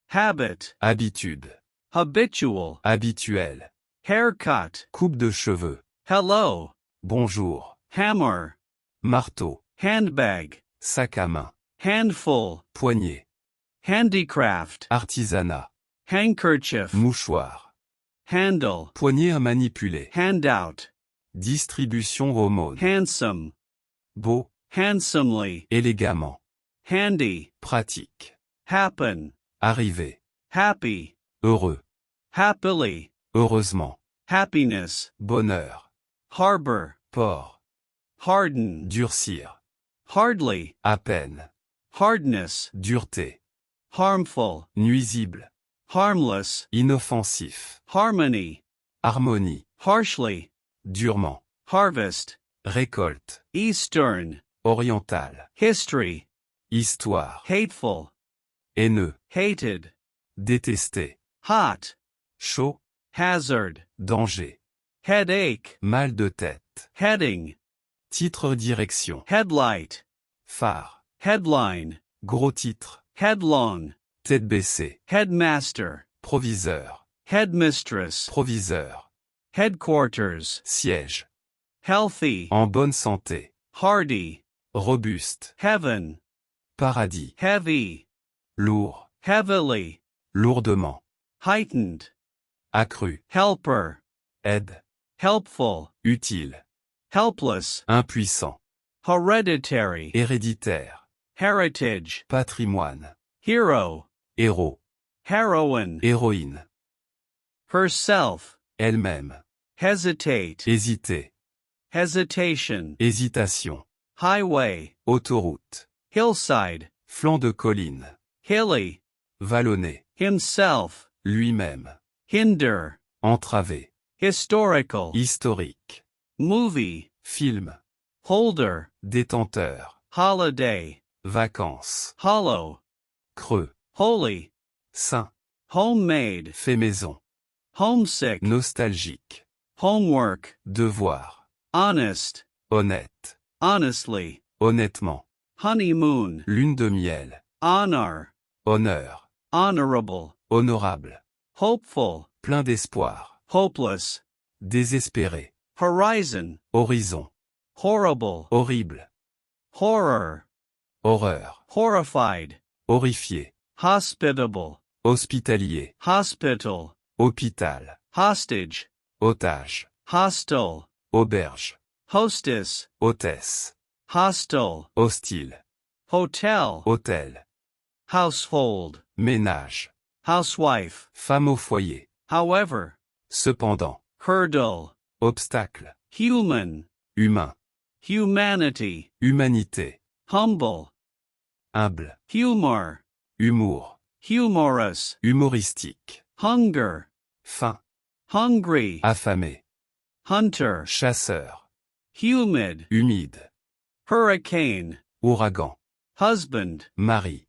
habit, habitude, habitual, habituel, haircut, coupe de cheveux, hello, bonjour, hammer, marteau, handbag, sac à main, handful, poignée, handicraft, artisanat, handkerchief, mouchoir, handle, poignée à manipuler, handout, distribution aumône, handsome, beau, handsomely, élégamment, handy, pratique, happen, arriver, happy, heureux, happily, heureusement, happiness, bonheur, harbor, port, harden, durcir, hardly, à peine, hardness, dureté, harmful, nuisible, harmless, inoffensif, harmony, harmonie, harshly, durement, harvest, récolte, eastern, orientale, history, histoire, hateful, haineux, hated, détesté, hot, chaud, hazard, danger, headache, mal de tête, heading, titre direction, headlight, phare, headline, gros titre, headlong, tête baissée, headmaster, proviseur, headmistress, proviseur, headquarters, siège, healthy, en bonne santé, hardy, robuste, heaven, paradis, heavy, lourd, heavily, lourdement, heightened, accru, helper, aide, helpful, utile, helpless, impuissant, hereditary, héréditaire, heritage, patrimoine, hero, héros, heroine, héroïne, herself, elle-même, hesitate, hésiter, hesitation, hésitation, highway, autoroute, hillside, flanc de colline, hilly, vallonné, himself, lui-même, hinder, entravé, historical, historique, movie, film, holder, détenteur, holiday, vacances, hollow, creux, holy, saint, homemade, fait maison, homesick, nostalgique, homework, devoir, honest, honnête, honestly, honnêtement, honeymoon, lune de miel, honor, honneur, honorable, honorable, hopeful, plein d'espoir, hopeless, désespéré, horizon, horizon, horrible, horrible, horror, horreur, horrified, horrifié, hospitable, hospitalier, hospital, hôpital, hostage, otage, hostile, auberge, hostess, hôtesse, hostile, hostile, hotel, hôtel, household, ménage, housewife, femme au foyer, however, cependant, hurdle, obstacle, human, humain, humanity, humanité, humble, humble, humor, humour, humorous, humoristique, hunger, faim, hungry, affamé, hunter, chasseur, humid, humide, hurricane, ouragan, husband, mari,